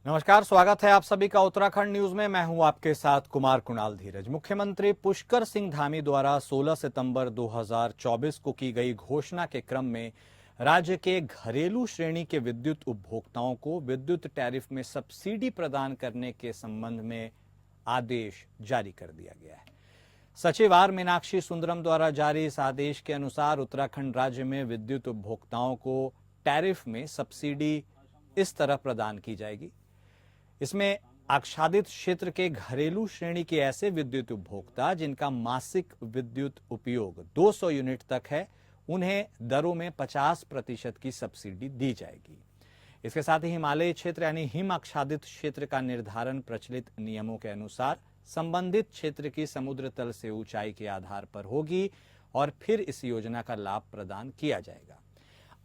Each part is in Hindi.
नमस्कार, स्वागत है आप सभी का उत्तराखंड न्यूज में। मैं हूं आपके साथ कुमार कुणाल धीरज। मुख्यमंत्री पुष्कर सिंह धामी द्वारा 16 सितंबर 2024 को की गई घोषणा के क्रम में राज्य के घरेलू श्रेणी के विद्युत उपभोक्ताओं को विद्युत टैरिफ में सब्सिडी प्रदान करने के संबंध में आदेश जारी कर दिया गया है। सचिव आर मीनाक्षी सुंदरम द्वारा जारी इस आदेश के अनुसार उत्तराखंड राज्य में विद्युत उपभोक्ताओं को टैरिफ में सब्सिडी इस तरह प्रदान की जाएगी। इसमें आच्छादित क्षेत्र के घरेलू श्रेणी के ऐसे विद्युत उपभोक्ता जिनका मासिक विद्युत उपयोग 200 यूनिट तक है, उन्हें दरों में 50% की सब्सिडी दी जाएगी। इसके साथ ही हिमालयी क्षेत्र यानी हिम आच्छादित क्षेत्र का निर्धारण प्रचलित नियमों के अनुसार संबंधित क्षेत्र की समुद्र तल से ऊंचाई के आधार पर होगी और फिर इस योजना का लाभ प्रदान किया जाएगा।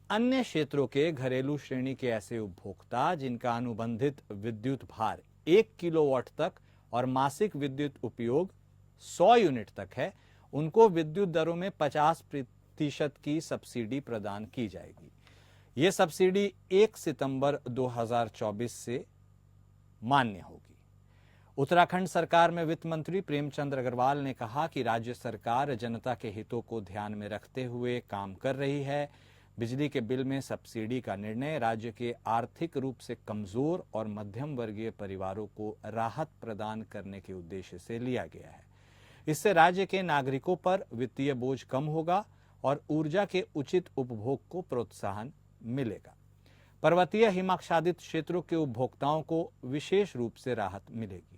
अन्य क्षेत्रों के घरेलू श्रेणी के ऐसे उपभोक्ता जिनका अनुबंधित विद्युत भार 1 किलोवाट तक और मासिक विद्युत उपयोग 100 यूनिट तक है, उनको विद्युत दरों में 50% की सब्सिडी प्रदान की जाएगी। ये सब्सिडी 1 सितंबर 2024 से मान्य होगी। उत्तराखंड सरकार में वित्त मंत्री प्रेमचंद अग्रवाल ने कहा कि राज्य सरकार जनता के हितों को ध्यान में रखते हुए काम कर रही है। बिजली के बिल में सब्सिडी का निर्णय राज्य के आर्थिक रूप से कमजोर और मध्यम वर्गीय परिवारों को राहत प्रदान करने के उद्देश्य से लिया गया है। इससे राज्य के नागरिकों पर वित्तीय बोझ कम होगा और ऊर्जा के उचित उपभोग को प्रोत्साहन मिलेगा। पर्वतीय हिमाच्छादित क्षेत्रों के उपभोक्ताओं को विशेष रूप से राहत मिलेगी।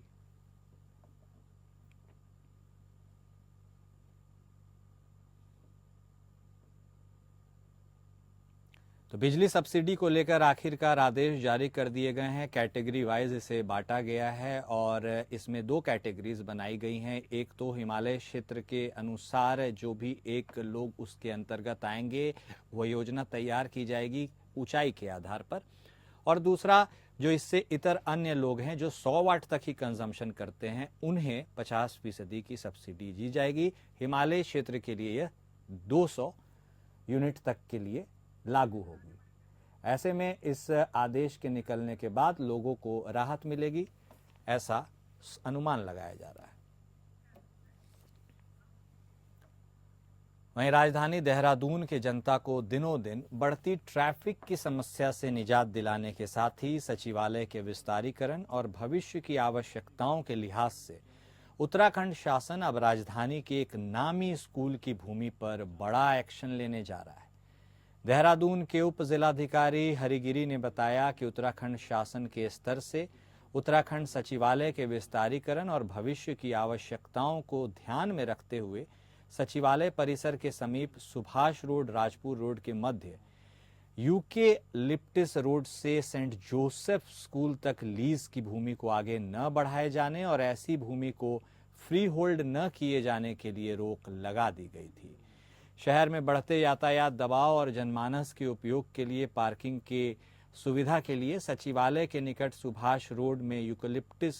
तो बिजली सब्सिडी को लेकर आखिरकार आदेश जारी कर दिए गए हैं। कैटेगरी वाइज इसे बांटा गया है और इसमें 2 कैटेगरीज बनाई गई हैं। एक तो हिमालय क्षेत्र के अनुसार जो भी एक लोग उसके अंतर्गत आएंगे वह योजना तैयार की जाएगी ऊंचाई के आधार पर, और दूसरा जो इससे इतर अन्य लोग हैं जो 100 वाट तक ही कंजम्पशन करते हैं उन्हें 50% की सब्सिडी दी जाएगी। हिमालय क्षेत्र के लिए यह 200 यूनिट तक के लिए लागू होगी। ऐसे में इस आदेश के निकलने के बाद लोगों को राहत मिलेगी, ऐसा अनुमान लगाया जा रहा है। वहीं राजधानी देहरादून की जनता को दिनों दिन बढ़ती ट्रैफिक की समस्या से निजात दिलाने के साथ ही सचिवालय के विस्तारीकरण और भविष्य की आवश्यकताओं के लिहाज से उत्तराखंड शासन अब राजधानी के एक नामी स्कूल की भूमि पर बड़ा एक्शन लेने जा रहा है। देहरादून के उप जिलाधिकारी हरिगिरी ने बताया कि उत्तराखंड शासन के स्तर से उत्तराखंड सचिवालय के विस्तारीकरण और भविष्य की आवश्यकताओं को ध्यान में रखते हुए सचिवालय परिसर के समीप सुभाष रोड राजपुर रोड के मध्य यूके लिप्टिस रोड से सेंट जोसेफ स्कूल तक लीज की भूमि को आगे न बढ़ाए जाने और ऐसी भूमि को फ्री होल्ड न किए जाने के लिए रोक लगा दी गई थी। शहर में बढ़ते यातायात दबाव और जनमानस के उपयोग के लिए पार्किंग के सुविधा के लिए सचिवालय के निकट सुभाष रोड में eucalyptus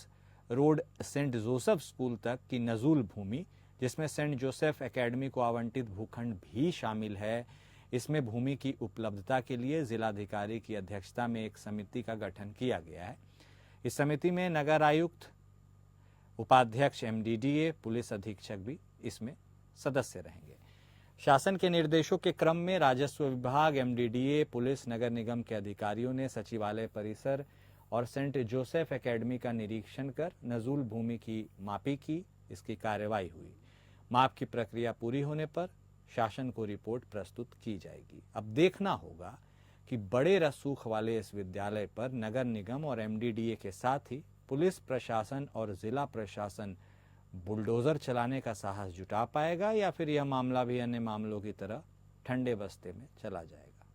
road Saint Joseph school तक की नजूल भूमि, जिसमें सेंट जोसेफ एकेडमी को आवंटित भूखंड भी शामिल है, इसमें भूमि की उपलब्धता के लिए जिलाधिकारी की अध्यक्षता में एक समिति का गठन किया गया है। इस समिति में नगर आयुक्त, उपाध्यक्ष एमडीडीए, पुलिस अधीक्षक भी इसमें सदस्य रहेंगे। शासन के निर्देशों के क्रम में राजस्व विभाग, एमडीडीए, पुलिस, नगर निगम के अधिकारियों ने सचिवालय परिसर और सेंट जोसेफ एकेडमी का निरीक्षण कर नजूल भूमि की मापी की। इसकी कार्रवाई हुई। माप की प्रक्रिया पूरी होने पर शासन को रिपोर्ट प्रस्तुत की जाएगी। अब देखना होगा कि बड़े रसूख वाले इस विद्यालय पर नगर निगम और एमडीडीए के साथ ही पुलिस प्रशासन और जिला प्रशासन बुलडोजर चलाने का साहस जुटा पाएगा या फिर यह मामला भी अन्य मामलों की तरह ठंडे बस्ते में चला जाएगा।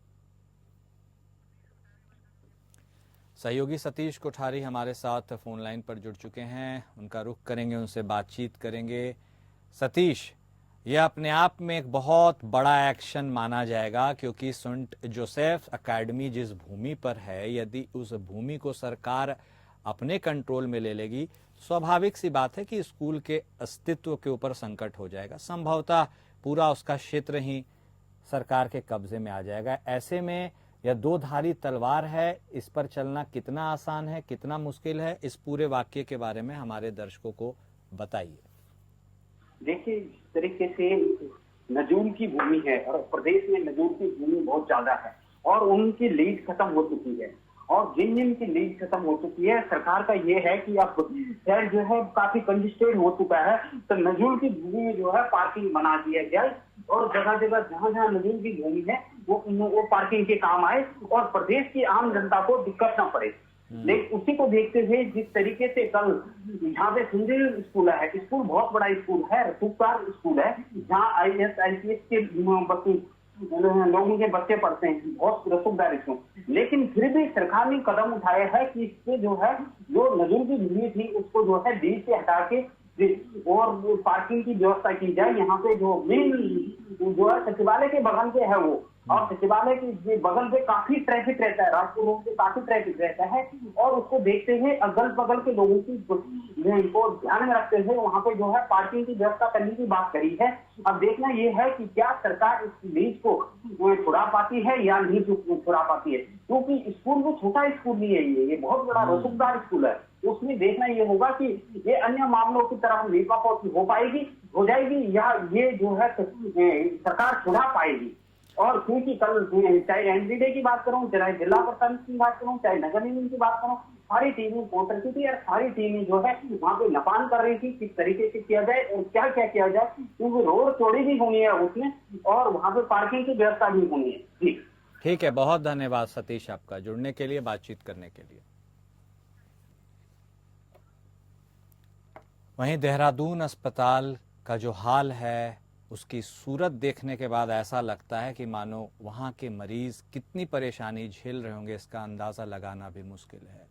सहयोगी सतीश कोठारी हमारे साथ फोन लाइन पर जुड़ चुके हैं, उनका रुख करेंगे, उनसे बातचीत करेंगे। सतीश, यह अपने आप में एक बहुत बड़ा एक्शन माना जाएगा क्योंकि सेंट जोसेफ एकेडमी जिस भूमि पर है, यदि उस भूमि को सरकार अपने कंट्रोल में ले लेगी, स्वाभाविक सी बात है कि स्कूल के अस्तित्व के ऊपर संकट हो जाएगा। संभवतः पूरा उसका क्षेत्र ही सरकार के कब्जे में आ जाएगा। ऐसे में यह दो धारी तलवार है, इस पर चलना कितना आसान है, कितना मुश्किल है, इस पूरे वाक्य के बारे में हमारे दर्शकों को बताइए। देखिए, जिस तरीके से नजूल की भूमि है और प्रदेश में नजूल की भूमि बहुत ज्यादा है और उनकी लीज खत्म हो चुकी है और जिन जिन की लीज खत्म हो चुकी है, सरकार का ये है कि अब शहर जो है काफी कंजेस्टेड हो चुका है, तो नजूल की भूमि में जो है पार्किंग बना दिया जाए और जगह जगह जहां जहां नजूल की भूमि है वो पार्किंग के काम आए और प्रदेश की आम जनता को दिक्कत ना पड़े। लेकिन उसी को देखते हुए जिस तरीके से कल यहाँ पे सुंदर स्कूल है, स्कूल बहुत बड़ा स्कूल है, रसूखदार स्कूल है, जहाँ IAS IPS के लोगों के बच्चे पढ़ते हैं, बहुत रसूखदार स्कूल। लेकिन फिर भी सरकार ने कदम उठाया है कि इससे जो है जो नजूल की भूमि थी उसको जो है बीच से हटा के और पार्किंग की व्यवस्था की जाए। यहाँ पे जो मेन जो है सचिवालय के बगल पे है वो, और सचिवालय के बगल पे काफी ट्रैफिक रहता है, रात को लोगों से काफी ट्रैफिक रहता है और उसको देखते हुए अगल बगल के लोगों को ध्यान में रखते हुए वहां पे जो है पार्किंग की व्यवस्था करने की बात करी है। अब देखना ये है कि क्या सरकार इस लीज को छुड़ा पाती है या नहीं छुड़ा पाती है, क्योंकि स्कूल वो छोटा स्कूल नहीं है, ये बहुत बड़ा रसूखदार स्कूल है। उसमें देखना ये होगा कि ये अन्य मामलों की तरफ लीपापोती हो जाएगी या ये जो है सरकार छुड़ा पाएगी। और क्योंकि कल चाहे एनडीडे की बात करूं, चाहे जिला प्रशासन की बात करूं, चाहे नगर निगम की बात करूं, सारी टीमें पहुंच रही थी और सारी टीमें जो है वहां पे नपान कर रही थी किस तरीके से किया जाए और क्या क्या किया जाए, क्योंकि रोड चौड़ी भी होनी है उसमें और वहां पे पार्किंग की व्यवस्था भी होनी है। जी ठीक है, बहुत धन्यवाद सतीश आपका जुड़ने के लिए, बातचीत करने के लिए। वहीं देहरादून अस्पताल का जो हाल है उसकी सूरत देखने के बाद ऐसा लगता है कि मानो वहाँ के मरीज कितनी परेशानी झेल रहे होंगे, इसका अंदाज़ा लगाना भी मुश्किल है।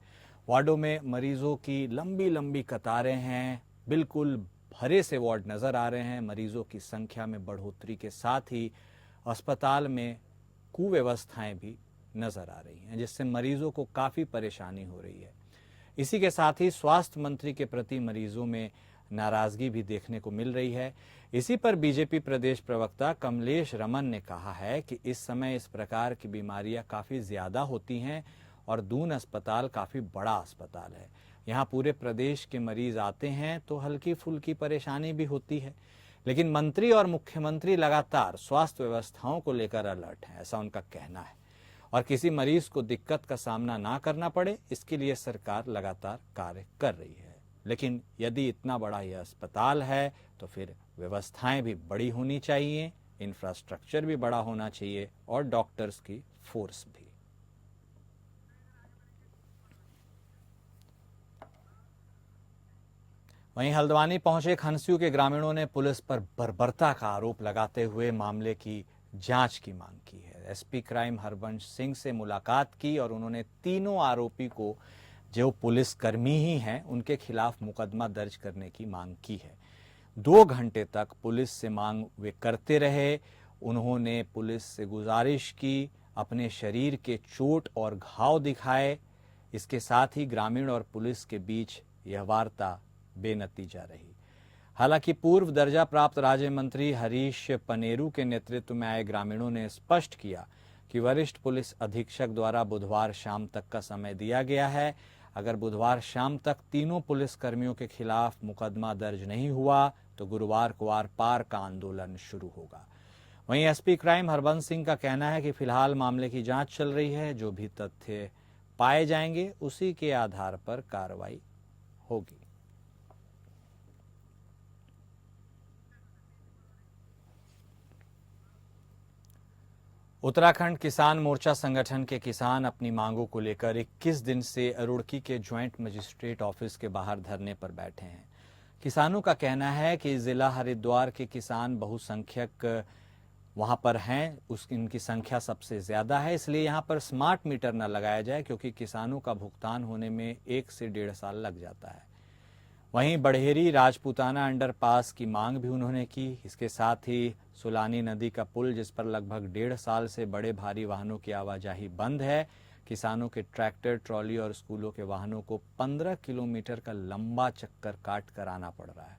वार्डों में मरीजों की लंबी लंबी कतारें हैं, बिल्कुल भरे से वार्ड नज़र आ रहे हैं। मरीजों की संख्या में बढ़ोतरी के साथ ही अस्पताल में कुव्यवस्थाएं भी नज़र आ रही हैं, जिससे मरीजों को काफ़ी परेशानी हो रही है। इसी के साथ ही स्वास्थ्य मंत्री के प्रति मरीजों में नाराजगी भी देखने को मिल रही है। इसी पर बीजेपी प्रदेश प्रवक्ता कमलेश रमन ने कहा है कि इस समय इस प्रकार की बीमारियां काफ़ी ज़्यादा होती हैं और दून अस्पताल काफ़ी बड़ा अस्पताल है। यहाँ पूरे प्रदेश के मरीज आते हैं तो हल्की फुल्की परेशानी भी होती है, लेकिन मंत्री और मुख्यमंत्री लगातार स्वास्थ्य व्यवस्थाओं को लेकर अलर्ट हैं, ऐसा उनका कहना है। और किसी मरीज को दिक्कत का सामना ना करना पड़े, इसके लिए सरकार लगातार कार्य कर रही है। लेकिन यदि इतना बड़ा यह अस्पताल है तो फिर व्यवस्थाएं भी बड़ी होनी चाहिए, इंफ्रास्ट्रक्चर भी बड़ा होना चाहिए और डॉक्टर्स की फोर्स भी। वहीं हल्द्वानी पहुंचे खनस्यू के ग्रामीणों ने पुलिस पर बर्बरता का आरोप लगाते हुए मामले की जांच की मांग की है। एसपी क्राइम हरबंश सिंह से मुलाकात की और उन्होंने तीनों आरोपी को, जो पुलिसकर्मी ही हैं, उनके खिलाफ मुकदमा दर्ज करने की मांग की है। 2 घंटे तक पुलिस से मांग वे करते रहे। उन्होंने पुलिस से गुजारिश की, अपने शरीर के चोट और घाव दिखाए। इसके साथ ही ग्रामीण और पुलिस के बीच यह वार्ता बेनतीजा रही। हालांकि पूर्व दर्जा प्राप्त राज्य मंत्री हरीश पनेरू के नेतृत्व में आए ग्रामीणों ने स्पष्ट किया कि वरिष्ठ पुलिस अधीक्षक द्वारा बुधवार शाम तक का समय दिया गया है। अगर बुधवार शाम तक तीनों पुलिसकर्मियों के खिलाफ मुकदमा दर्ज नहीं हुआ तो गुरुवार को आर पार का आंदोलन शुरू होगा। वहीं एसपी क्राइम हरबंश सिंह का कहना है कि फिलहाल मामले की जांच चल रही है, जो भी तथ्य पाए जाएंगे उसी के आधार पर कार्रवाई होगी। उत्तराखंड किसान मोर्चा संगठन के किसान अपनी मांगों को लेकर 21 दिन से रुड़की के ज्वाइंट मजिस्ट्रेट ऑफिस के बाहर धरने पर बैठे हैं। किसानों का कहना है कि जिला हरिद्वार के किसान बहुसंख्यक वहां पर हैं, इनकी संख्या सबसे ज्यादा है, इसलिए यहां पर स्मार्ट मीटर न लगाया जाए, क्योंकि किसानों का भुगतान होने में 1 से 1.5 साल लग जाता है। वहीं बढ़ेरी राजपूताना अंडरपास की मांग भी उन्होंने की। इसके साथ ही सुलानी नदी का पुल, जिस पर लगभग 1.5 साल से बड़े भारी वाहनों की आवाजाही बंद है, किसानों के ट्रैक्टर, ट्रॉली और स्कूलों के वाहनों को 15 किलोमीटर का लंबा चक्कर काट कर आना पड़ रहा है।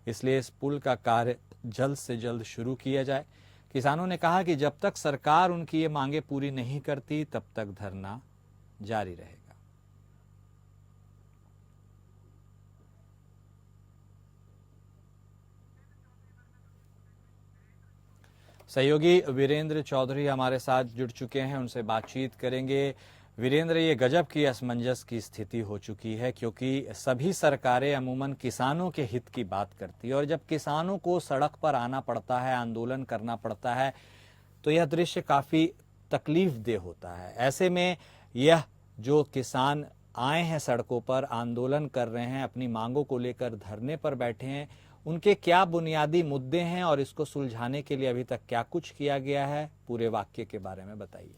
इसलिए इस पुल का कार्य जल्द से जल्द शुरू किया जाए। किसानों ने कहा कि जब तक सरकार उनकी ये मांगे पूरी नहीं करती तब तक धरना जारी रहेगा। सहयोगी वीरेंद्र चौधरी हमारे साथ जुड़ चुके हैं, उनसे बातचीत करेंगे। वीरेंद्र, ये गजब की असमंजस की स्थिति हो चुकी है क्योंकि सभी सरकारें अमूमन किसानों के हित की बात करती है और जब किसानों को सड़क पर आना पड़ता है, आंदोलन करना पड़ता है, तो यह दृश्य काफ़ी तकलीफदेह होता है। ऐसे में यह जो किसान आए हैं सड़कों पर, आंदोलन कर रहे हैं, अपनी मांगों को लेकर धरने पर बैठे हैं, उनके क्या बुनियादी मुद्दे हैं और इसको सुलझाने के लिए अभी तक क्या कुछ किया गया है, पूरे वाक्य के बारे में बताइए।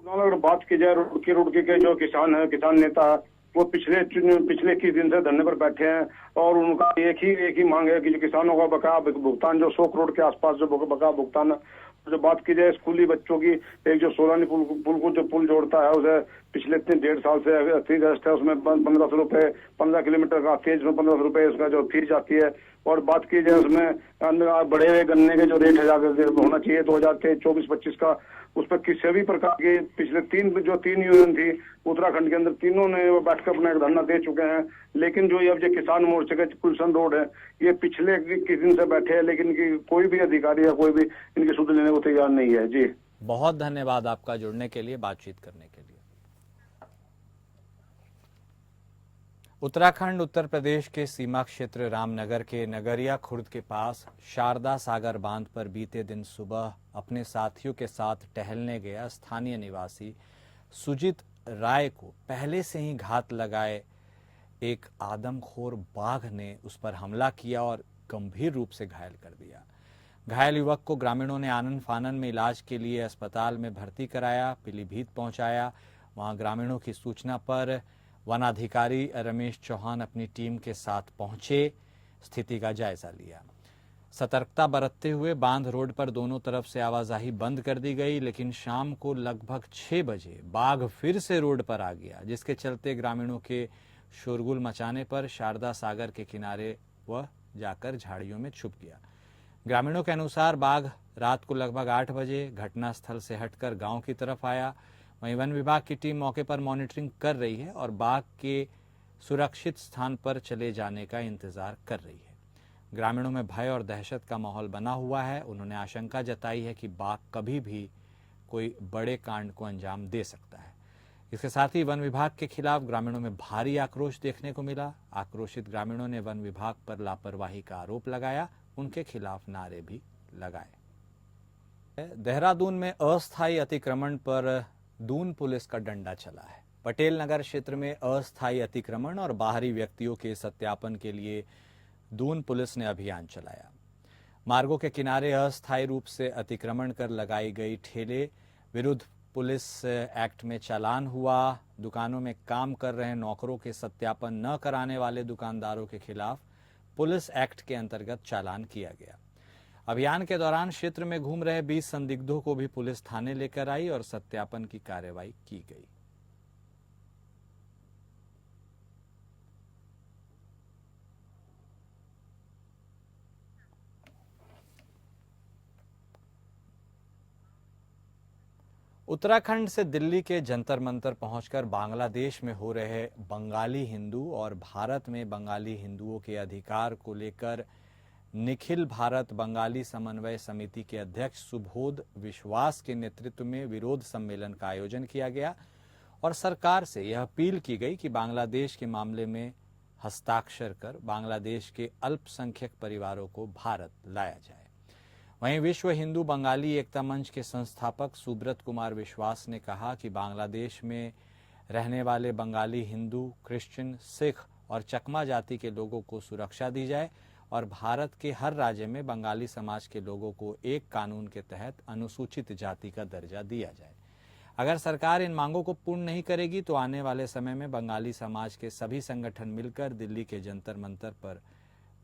अगर बात की जाए रुड़की के जो किसान है, किसान नेता है, वो पिछले 21 दिन से धरने पर बैठे हैं और उनका एक ही मांग है कि जो किसानों का बकाया भुगतान, जो 100 करोड़ के आसपास जो बकाया भुगतान है। जो बात की जाए स्कूली बच्चों की, एक जो सोलानी पुल को जो पुल जोड़ता है उसे पिछले 1.5 साल से फीस है, उसमें 1500 रुपए, 15 किलोमीटर का फीस में 1500 रुपए उसका जो फीस जाती है। और बात की जाए उसमें बढ़े हुए गन्ने के जो रेट है होना चाहिए 2024-25 का, उस पर किसी भी प्रकार की पिछले तीन यूनियन थी उत्तराखंड के अंदर, तीनों ने वो बैठकर अपना एक धरना दे चुके हैं। लेकिन जो अब जो किसान मोर्चे का गुलशन रोड है, ये पिछले किस दिन से बैठे हैं, लेकिन कोई भी अधिकारी या कोई भी इनकी सुध लेने को तैयार नहीं है। जी, बहुत धन्यवाद आपका जुड़ने के लिए, बातचीत करने के लिए। उत्तराखंड उत्तर प्रदेश के सीमा क्षेत्र रामनगर के नगरिया खुर्द के पास शारदा सागर बांध पर बीते दिन सुबह अपने साथियों के साथ टहलने गया स्थानीय निवासी सुजीत राय को पहले से ही घात लगाए एक आदमखोर बाघ ने उस पर हमला किया और गंभीर रूप से घायल कर दिया। घायल युवक को ग्रामीणों ने आनन फानन में इलाज के लिए अस्पताल में भर्ती कराया, पीलीभीत पहुंचाया। वहां ग्रामीणों की सूचना पर वनाधिकारी रमेश चौहान अपनी टीम के साथ पहुंचे, स्थिति का जायजा लिया। सतर्कता बरतते हुए बांध रोड पर दोनों तरफ से आवाजाही बंद कर दी गई, लेकिन शाम को लगभग 6 बजे बाघ फिर से रोड पर आ गया, जिसके चलते ग्रामीणों के शोरगुल मचाने पर शारदा सागर के किनारे वह जाकर झाड़ियों में छुप गया। ग्रामीणों के अनुसार बाघ रात को लगभग 8 बजे घटनास्थल से हटकर गांव की तरफ आया। वहीं वन विभाग की टीम मौके पर मॉनिटरिंग कर रही है और बाघ के सुरक्षित स्थान पर चले जाने का इंतजार कर रही है। ग्रामीणों में भय और दहशत का माहौल बना हुआ है। उन्होंने आशंका जताई है कि बाघ कभी भी कोई बड़े कांड को अंजाम दे सकता है। इसके साथ ही वन विभाग के खिलाफ ग्रामीणों में भारी आक्रोश देखने को मिला। आक्रोशित ग्रामीणों ने वन विभाग पर लापरवाही का आरोप लगाया, उनके खिलाफ नारे भी लगाए। देहरादून में अस्थायी अतिक्रमण पर दून पुलिस का डंडा चला है। पटेल नगर क्षेत्र में अस्थायी अतिक्रमण और बाहरी व्यक्तियों के सत्यापन के लिए दून पुलिस ने अभियान चलाया। मार्गों के किनारे अस्थायी रूप से अतिक्रमण कर लगाई गई ठेले विरुद्ध पुलिस एक्ट में चालान हुआ। दुकानों में काम कर रहे नौकरों के सत्यापन न कराने वाले दुकानदारों के खिलाफ पुलिस एक्ट के अंतर्गत चालान किया गया। अभियान के दौरान क्षेत्र में घूम रहे 20 संदिग्धों को भी पुलिस थाने लेकर आई और सत्यापन की कार्रवाई की गई। उत्तराखंड से दिल्ली के जंतर मंतर पहुंचकर बांग्लादेश में हो रहे बंगाली हिंदू और भारत में बंगाली हिंदुओं के अधिकार को लेकर निखिल भारत बंगाली समन्वय समिति के अध्यक्ष सुबोध विश्वास के नेतृत्व में विरोध सम्मेलन का आयोजन किया गया और सरकार से यह अपील की गई कि बांग्लादेश के मामले में हस्ताक्षर कर बांग्लादेश के अल्पसंख्यक परिवारों को भारत लाया जाए। वहीं विश्व हिंदू बंगाली एकता मंच के संस्थापक सुब्रत कुमार विश्वास ने कहा कि बांग्लादेश में रहने वाले बंगाली हिंदू, क्रिश्चियन, सिख और चकमा जाति के लोगों को सुरक्षा दी जाए और भारत के हर राज्य में बंगाली समाज के लोगों को एक कानून के तहत अनुसूचित जाति का दर्जा दिया जाए। अगर सरकार इन मांगों को पूर्ण नहीं करेगी तो आने वाले समय में बंगाली समाज के सभी संगठन मिलकर दिल्ली के जंतर मंतर पर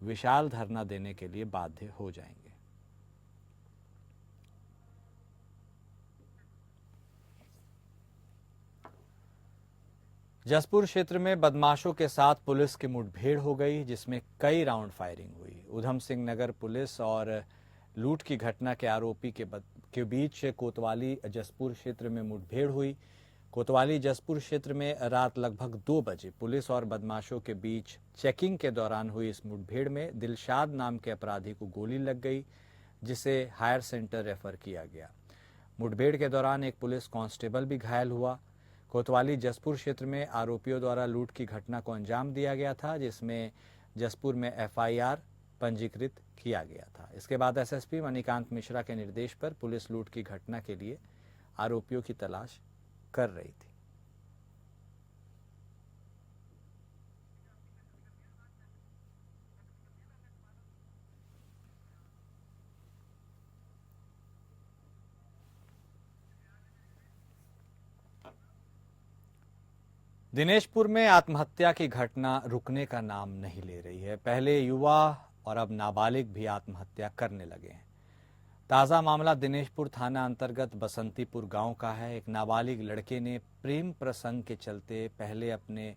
विशाल धरना देने के लिए बाध्य हो जाएंगे। जसपुर क्षेत्र में बदमाशों के साथ पुलिस की मुठभेड़ हो गई, जिसमें कई राउंड फायरिंग हुई। उधम सिंह नगर पुलिस और लूट की घटना के आरोपी के बीच कोतवाली जसपुर क्षेत्र में मुठभेड़ हुई। कोतवाली जसपुर क्षेत्र में रात लगभग 2 बजे पुलिस और बदमाशों के बीच चेकिंग के दौरान हुई इस मुठभेड़ में दिलशाद नाम के अपराधी को गोली लग गई, जिसे हायर सेंटर रेफर किया गया। मुठभेड़ के दौरान एक पुलिस कांस्टेबल भी घायल हुआ। कोतवाली जसपुर क्षेत्र में आरोपियों द्वारा लूट की घटना को अंजाम दिया गया था, जिसमें जसपुर में FIR पंजीकृत किया गया था। इसके बाद SSP मणिकांत मिश्रा के निर्देश पर पुलिस लूट की घटना के लिए आरोपियों की तलाश कर रही थी। दिनेशपुर में आत्महत्या की घटना रुकने का नाम नहीं ले रही है। पहले युवा और अब नाबालिग भी आत्महत्या करने लगे हैं। ताज़ा मामला दिनेशपुर थाना अंतर्गत बसंतीपुर गांव का है। एक नाबालिग लड़के ने प्रेम प्रसंग के चलते पहले अपने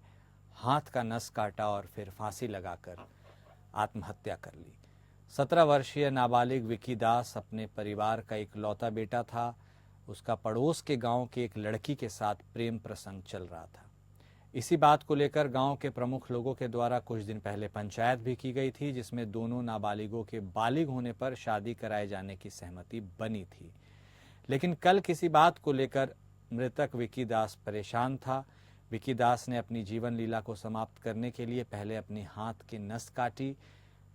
हाथ का नस काटा और फिर फांसी लगाकर आत्महत्या कर ली। 17 वर्षीय नाबालिग विकी दास अपने परिवार का इकलौता बेटा था। उसका पड़ोस के गांव के एक लड़की के साथ प्रेम प्रसंग चल रहा था। इसी बात को लेकर गांव के प्रमुख लोगों के द्वारा कुछ दिन पहले पंचायत भी की गई थी, जिसमें दोनों नाबालिगों के बालिग होने पर शादी कराए जाने की सहमति बनी थी। लेकिन कल किसी बात को लेकर मृतक विकी दास परेशान था। विकी दास ने अपनी जीवन लीला को समाप्त करने के लिए पहले अपने हाथ की नस काटी,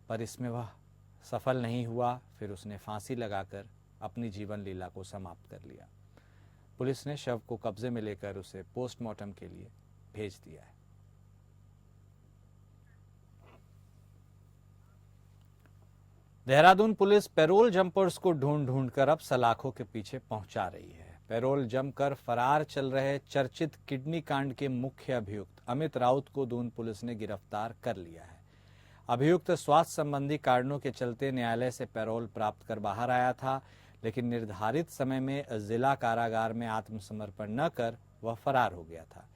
पर इसमें वह सफल नहीं हुआ। फिर उसने फांसी लगाकर अपनी जीवन लीला को समाप्त कर लिया। पुलिस ने शव को कब्जे में लेकर उसे पोस्टमार्टम के लिए भेज दिया है। देहरादून पुलिस पैरोल जंपर्स को ढूंढ कर अब सलाखों के पीछे पहुंचा रही है। पैरोल जमकर फरार चल रहे चर्चित किडनी कांड के मुख्य अभियुक्त अमित राउत को दून पुलिस ने गिरफ्तार कर लिया है। अभियुक्त स्वास्थ्य संबंधी कारणों के चलते न्यायालय से पैरोल प्राप्त कर बाहर आया था, लेकिन निर्धारित समय में जिला कारागार में आत्मसमर्पण न कर वह फरार हो गया था।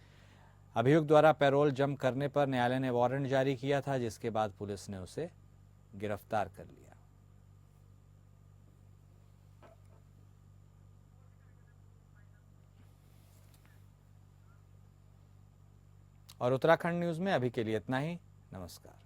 अभियुक्त द्वारा पैरोल जम करने पर न्यायालय ने वारंट जारी किया था, जिसके बाद पुलिस ने उसे गिरफ्तार कर लिया। और उत्तराखंड न्यूज में अभी के लिए इतना ही। नमस्कार।